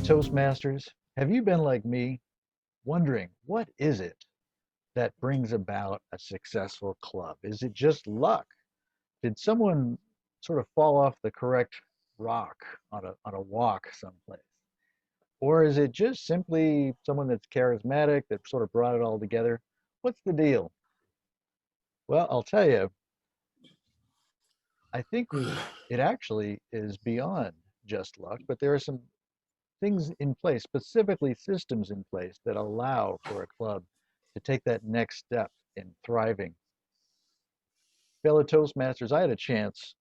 Toastmasters, have you been like me, wondering what is it that brings about a successful club? Is it just luck? Did someone sort of fall off the correct rock on a walk someplace? Or is it just simply someone that's charismatic that sort of brought it all together? What's the deal? Well, I'll tell you, I think it actually is beyond just luck, but there are some things in place, specifically systems in place that allow for a club to take that next step in thriving. Fellow Toastmasters, I had a chance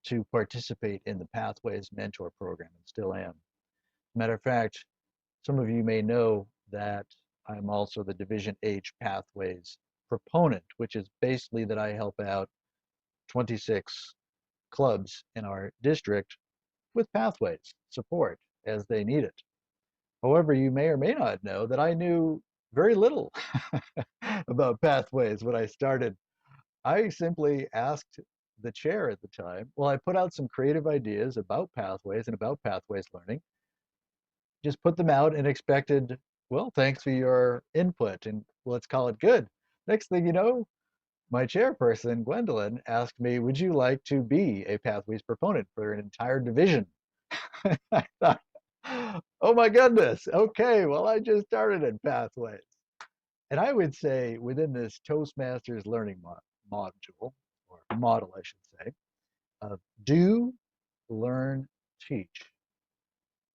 to participate in the Pathways Mentor Program and still am. Matter of fact, some of you may know that I'm also the Division H Pathways proponent, which is basically that I help out 26 clubs in our district with pathways support as they need it. However, you may or may not know that I knew very little about pathways when I started. I simply asked the chair at the time, well, I put out some creative ideas about pathways and about pathways learning, just put them out and expected, well, thanks for your input and let's call it good. Next thing you know, my chairperson, Gwendolyn, asked me, would you like to be a pathways proponent for an entire division? I thought, oh my goodness, okay, well, I just started in pathways. And I would say within this Toastmasters learning module, or model, I should say, of do, learn, teach.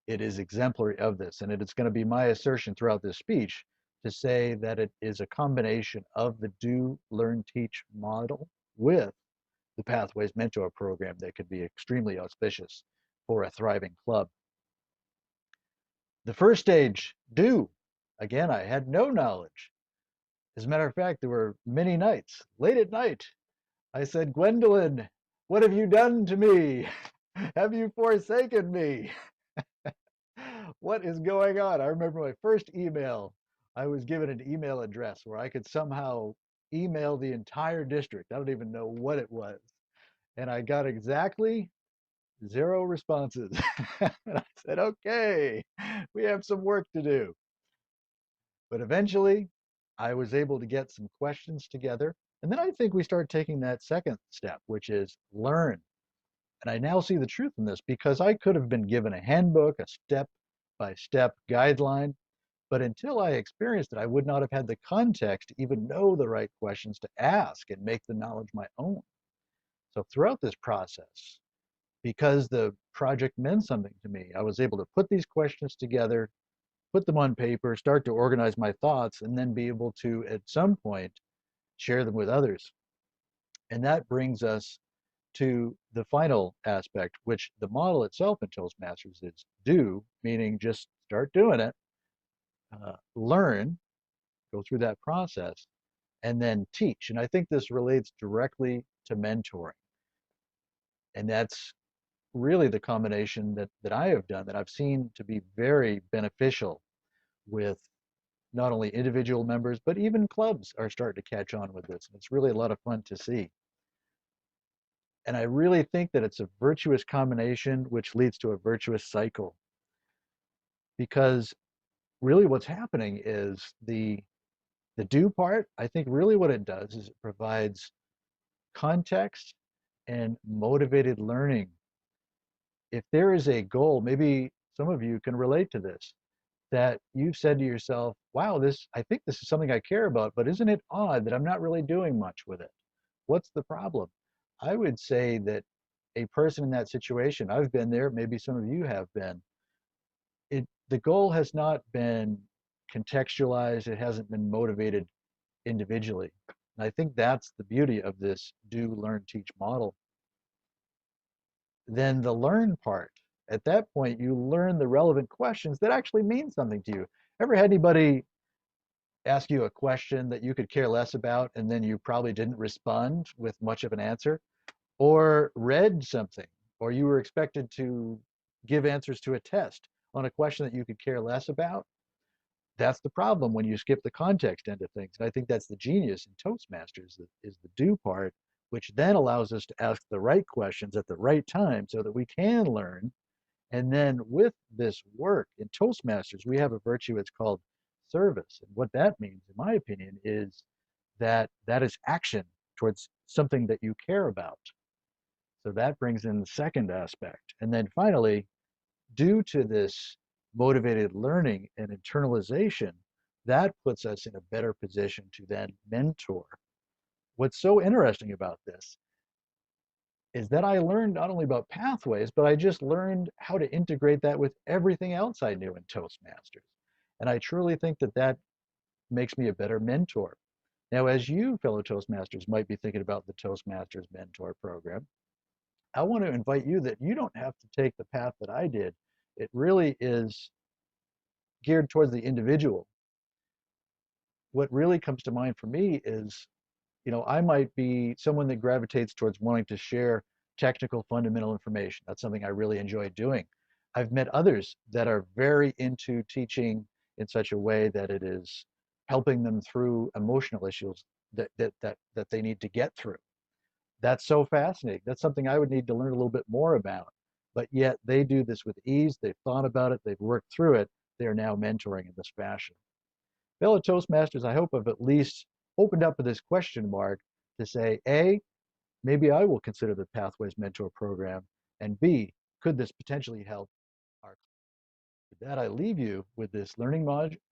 It is exemplary of this. And it is going to be my assertion throughout this speech to say that it is a combination of the do, learn, teach model with the Pathways Mentor program that could be extremely auspicious for a thriving club. The first stage, do. Again, I had no knowledge. As a matter of fact, there were many nights, late at night, I said, Gwendolyn, what have you done to me? Have you forsaken me? What is going on? I remember my first email. I was given an email address where I could somehow email the entire district. I don't even know what it was. And I got exactly 0 responses. And I said, okay, we have some work to do. But eventually, I was able to get some questions together. And then I think we start taking that second step, which is learn. And I now see the truth in this because I could have been given a handbook, a step-by-step guideline, but until I experienced it, I would not have had the context to even know the right questions to ask and make the knowledge my own. So throughout this process, because the project meant something to me, I was able to put these questions together, put them on paper, start to organize my thoughts, and then be able to, at some point, share them with others. And that brings us to the final aspect, which the model itself in Toastmasters is do, meaning just start doing it, learn, go through that process, and then teach. And I think this relates directly to mentoring. And that's really the combination that I have done that I've seen to be very beneficial with not only individual members, but even clubs are starting to catch on with this. And it's really a lot of fun to see. And I really think that it's a virtuous combination, which leads to a virtuous cycle. Because really what's happening is the do part, I think really what it does is it provides context and motivated learning. If there is a goal, maybe some of you can relate to this, that you've said to yourself, wow, I think this is something I care about, but isn't it odd that I'm not really doing much with it? What's the problem? I would say that a person in that situation, I've been there, maybe some of you have been, the goal has not been contextualized, it hasn't been motivated individually. And I think that's the beauty of this do, learn, teach model. Then the learn part, at that point, you learn the relevant questions that actually mean something to you. Ever had anybody ask you a question that you could care less about and then you probably didn't respond with much of an answer? Or read something, or you were expected to give answers to a test on a question that you could care less about? That's the problem when you skip the context end of things. And I think that's the genius in Toastmasters is the do part, which then allows us to ask the right questions at the right time so that we can learn And then with this work in Toastmasters, we have a virtue, it's called service. And what that means, in my opinion, is that that is action towards something that you care about. So that brings in the second aspect. And then finally, due to this motivated learning and internalization, that puts us in a better position to then mentor. What's so interesting about this is that I learned not only about pathways, but I just learned how to integrate that with everything else I knew in Toastmasters. And I truly think that that makes me a better mentor. Now, as you, fellow Toastmasters, might be thinking about the Toastmasters Mentor Program, I want to invite you that you don't have to take the path that I did. It really is geared towards the individual. What really comes to mind for me is, I might be someone that gravitates towards wanting to share technical fundamental information. That's something I really enjoy doing. I've met others that are very into teaching in such a way that it is helping them through emotional issues that they need to get through. That's so fascinating. That's something I would need to learn a little bit more about. But yet they do this with ease. They've thought about it. They've worked through it. They are now mentoring in this fashion. Fellow Toastmasters, I hope I've at least opened up with this question mark to say, A, maybe I will consider the Pathways Mentor Program, and B, could this potentially help our. With that, I leave you with this learning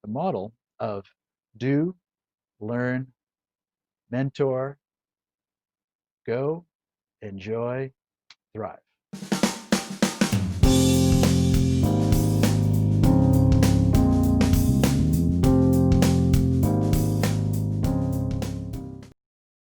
model of do, learn, mentor, go, enjoy, thrive.